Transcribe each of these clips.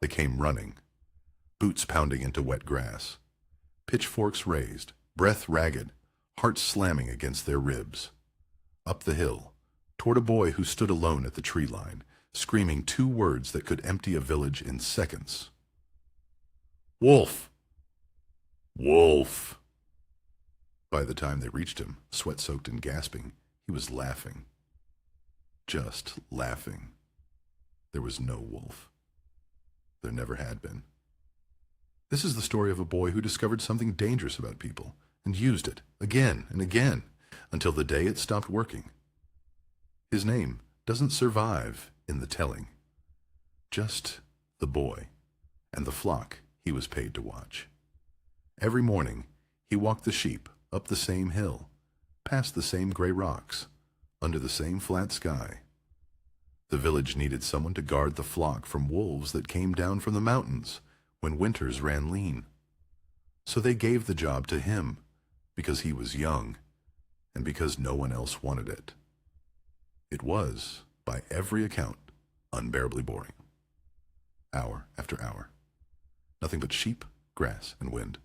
They came running, boots pounding into wet grass, pitchforks raised, breath ragged, hearts slamming against their ribs. Up the hill, toward a boy who stood alone at the tree line, screaming two words that could empty a village in seconds. "Wolf! Wolf!" By the time they reached him, sweat-soaked and gasping, he was laughing. Just laughing. There was no wolf. There never had been. This is the story of a boy who discovered something dangerous about people and used it again and again until the day it stopped working. His name doesn't survive in the telling. Just the boy and the flock he was paid to watch. Every morning, he walked the sheep up the same hill, past the same gray rocks, under the same flat sky. The village needed someone to guard the flock from wolves that came down from the mountains when winters ran lean. So they gave the job to him because he was young and because no one else wanted it. It was, by every account, unbearably boring. Hour after hour. Nothing but sheep, grass, and wind.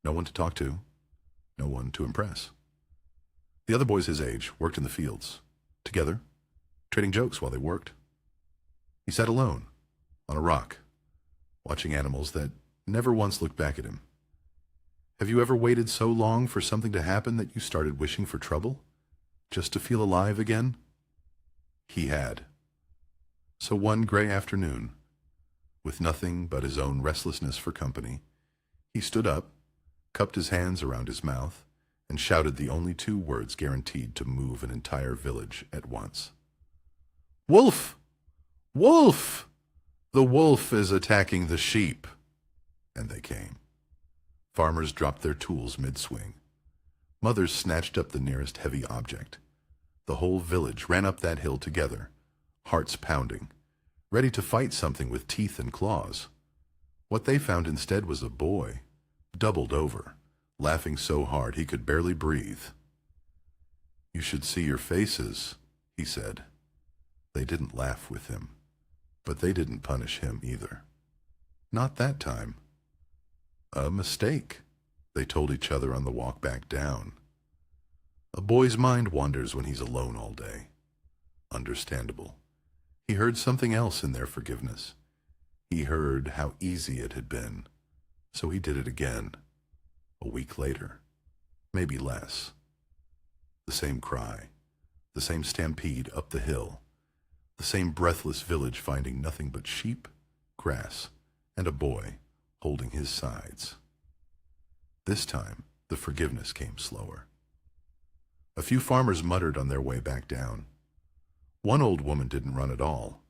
No one to talk to, no one to impress. The other boys his age worked in the fields, together, trading jokes while they worked. He sat alone, on a rock, watching animals that never once looked back at him. Have you ever waited so long for something to happen that you started wishing for trouble, just to feel alive again? He had. So one gray afternoon, with nothing but his own restlessness for company, he stood up, cupped his hands around his mouth, and shouted the only two words guaranteed to move an entire village at once. "Wolf! Wolf! The wolf is attacking the sheep!" And they came. Farmers dropped their tools mid-swing. Mothers snatched up the nearest heavy object. The whole village ran up that hill together, hearts pounding, ready to fight something with teeth and claws. What they found instead was a boy, doubled over, laughing so hard he could barely breathe. "You should see your faces," he said. They didn't laugh with him, but they didn't punish him either. Not that time. A mistake, they told each other on the walk back down. A boy's mind wanders when he's alone all day. Understandable. He heard something else in their forgiveness. He heard how easy it had been, so he did it again. A week later, maybe less. The same cry, the same stampede up the hill, the same breathless village finding nothing but sheep, grass, and a boy holding his sides. This time, the forgiveness came slower. A few farmers muttered on their way back down. One old woman didn't run at all.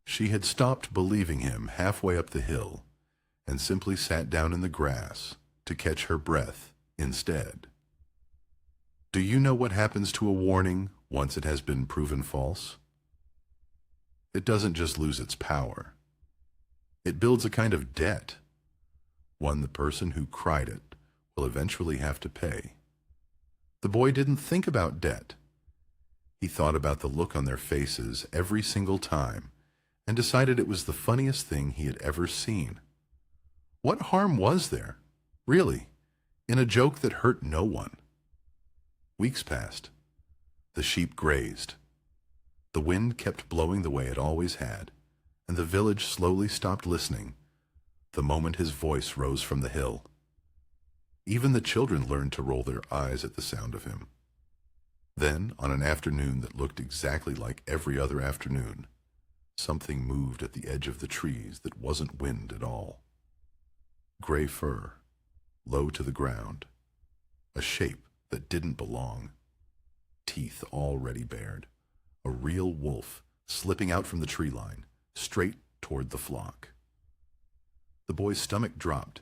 She had stopped believing him halfway up the hill and simply sat down in the grass to catch her breath instead. Do you know what happens to a warning once it has been proven false? It doesn't just lose its power. It builds a kind of debt, one the person who cried it will eventually have to pay. The boy didn't think about debt. He thought about the look on their faces every single time and decided it was the funniest thing he had ever seen. What harm was there, really, in a joke that hurt no one? Weeks passed. The sheep grazed. The wind kept blowing the way it always had, and the village slowly stopped listening the moment his voice rose from the hill. Even the children learned to roll their eyes at the sound of him. Then, on an afternoon that looked exactly like every other afternoon, something moved at the edge of the trees that wasn't wind at all. Gray fur, low to the ground, a shape that didn't belong, teeth already bared, a real wolf slipping out from the tree line, straight toward the flock. The boy's stomach dropped.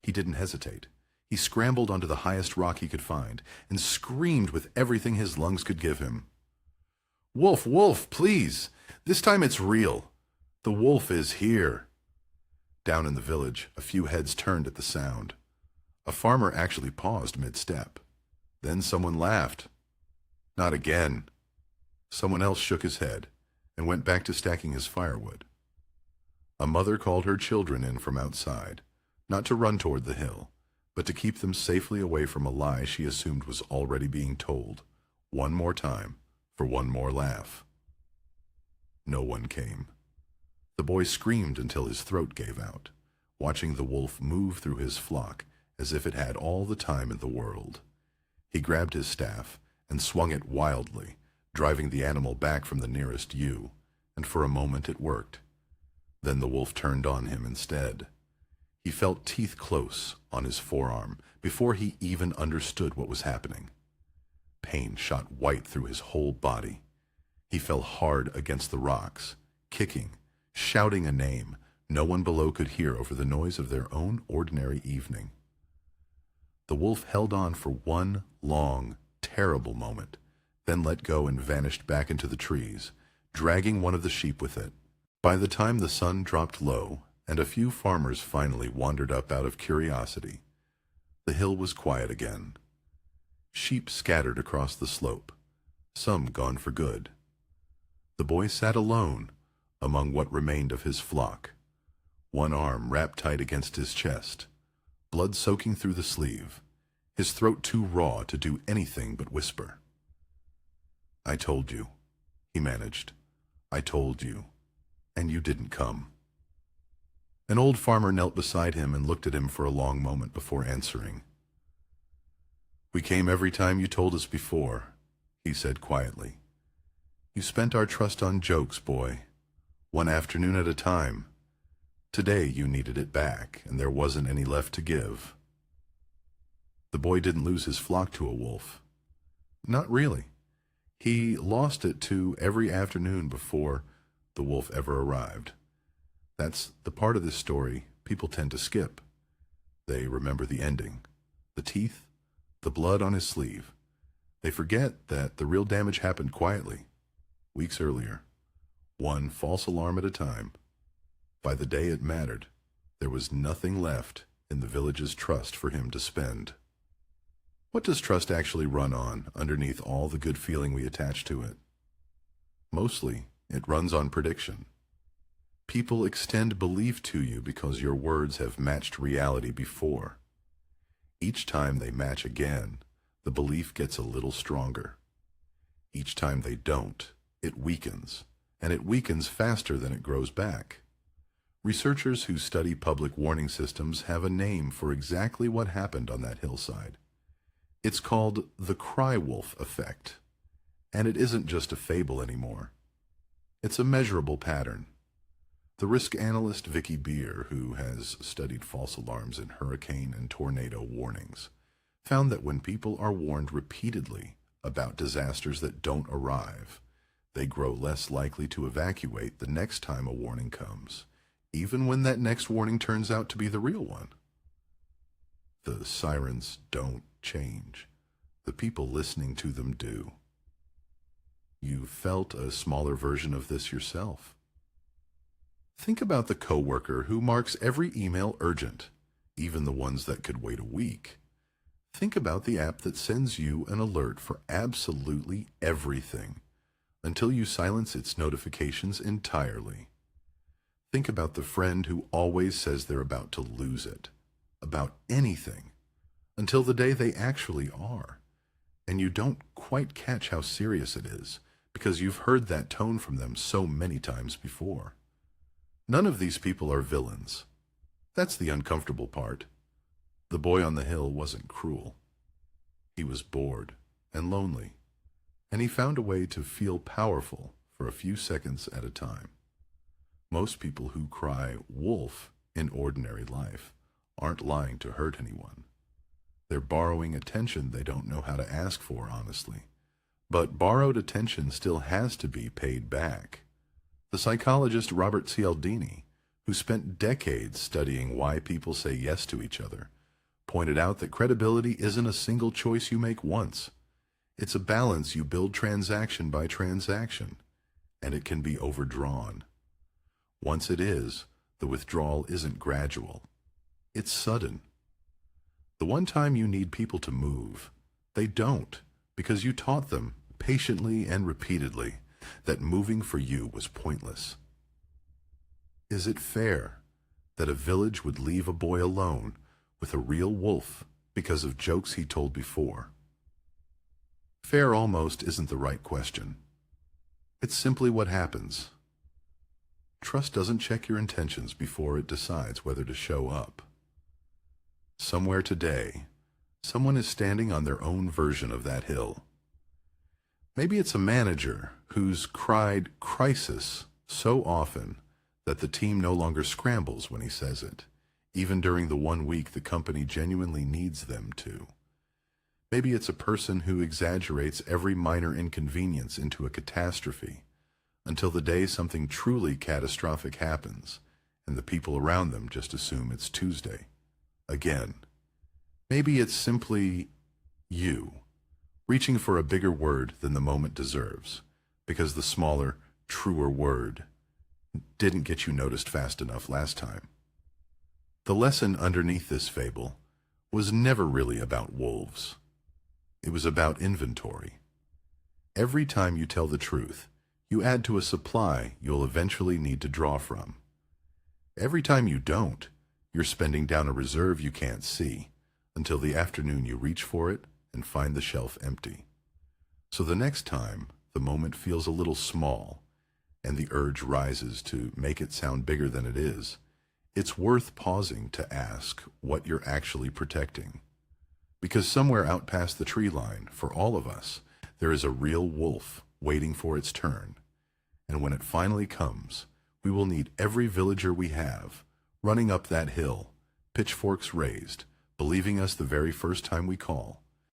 He didn't hesitate. He scrambled onto the highest rock he could find and screamed with everything his lungs could give him. "Wolf, wolf, please! This time it's real. The wolf is here." Down in the village, a few heads turned at the sound. A farmer actually paused mid-step. Then someone laughed. Not again. Someone else shook his head and went back to stacking his firewood. A mother called her children in from outside, not to run toward the hill, but to keep them safely away from a lie she assumed was already being told, one more time, for one more laugh. No one came. The boy screamed until his throat gave out, watching the wolf move through his flock as if it had all the time in the world. He grabbed his staff and swung it wildly, driving the animal back from the nearest ewe, and for a moment it worked. Then the wolf turned on him instead. He felt teeth close on his forearm before he even understood what was happening. Pain shot white through his whole body. He fell hard against the rocks, kicking, shouting a name no one below could hear over the noise of their own ordinary evening. The wolf held on for one long, terrible moment, then let go and vanished back into the trees, dragging one of the sheep with it. By the time the sun dropped low, and a few farmers finally wandered up out of curiosity, the hill was quiet again. Sheep scattered across the slope, some gone for good. The boy sat alone among what remained of his flock, one arm wrapped tight against his chest, blood soaking through the sleeve, his throat too raw to do anything but whisper. "I told you," he managed. "I told you, and you didn't come." An old farmer knelt beside him and looked at him for a long moment before answering. "We came every time you told us before," he said quietly. "You spent our trust on jokes, boy, one afternoon at a time. Today you needed it back, and there wasn't any left to give." The boy didn't lose his flock to a wolf. Not really. He lost it to every afternoon before the wolf ever arrived. That's the part of this story people tend to skip. They remember the ending, the teeth, the blood on his sleeve. They forget that the real damage happened quietly, weeks earlier, one false alarm at a time. By the day it mattered, there was nothing left in the village's trust for him to spend. What does trust actually run on underneath all the good feeling we attach to it? Mostly, it runs on prediction. People extend belief to you because your words have matched reality before. Each time they match again, the belief gets a little stronger. Each time they don't, it weakens, and it weakens faster than it grows back. Researchers who study public warning systems have a name for exactly what happened on that hillside. It's called the cry wolf effect, and it isn't just a fable anymore. It's a measurable pattern. The risk analyst Vicky Beer, who has studied false alarms in hurricane and tornado warnings, found that when people are warned repeatedly about disasters that don't arrive, they grow less likely to evacuate the next time a warning comes, even when that next warning turns out to be the real one. The sirens don't change. The people listening to them do. You felt a smaller version of this yourself. Think about the coworker who marks every email urgent, even the ones that could wait a week. Think about the app that sends you an alert for absolutely everything until you silence its notifications entirely. Think about the friend who always says they're about to lose it, about anything, until the day they actually are, and you don't quite catch how serious it is because you've heard that tone from them so many times before. None of these people are villains. That's the uncomfortable part. The boy on the hill wasn't cruel. He was bored and lonely, and he found a way to feel powerful for a few seconds at a time. Most people who cry wolf in ordinary life aren't lying to hurt anyone. They're borrowing attention they don't know how to ask for, honestly. But borrowed attention still has to be paid back. The psychologist Robert Cialdini, who spent decades studying why people say yes to each other, pointed out that credibility isn't a single choice you make once. It's a balance you build transaction by transaction, and it can be overdrawn. Once it is, the withdrawal isn't gradual. It's sudden. The one time you need people to move, they don't, because you taught them, patiently and repeatedly, that moving for you was pointless. Is it fair that a village would leave a boy alone with a real wolf because of jokes he told before? Fair almost isn't the right question. It's simply what happens. Trust doesn't check your intentions before it decides whether to show up. Somewhere today, someone is standing on their own version of that hill. Maybe it's a manager who's cried crisis so often that the team no longer scrambles when he says it, even during the 1 week the company genuinely needs them to. Maybe it's a person who exaggerates every minor inconvenience into a catastrophe until the day something truly catastrophic happens and the people around them just assume it's Tuesday. Again, maybe it's simply you, reaching for a bigger word than the moment deserves, because the smaller, truer word didn't get you noticed fast enough last time. The lesson underneath this fable was never really about wolves. It was about inventory. Every time you tell the truth, you add to a supply you'll eventually need to draw from. Every time you don't, you're spending down a reserve you can't see until the afternoon you reach for it and find the shelf empty. So the next time the moment feels a little small and the urge rises to make it sound bigger than it is, it's worth pausing to ask what you're actually protecting. Because somewhere out past the tree line, for all of us, there is a real wolf waiting for its turn. And when it finally comes, we will need every villager we have, running up that hill, pitchforks raised, believing us the very first time we call,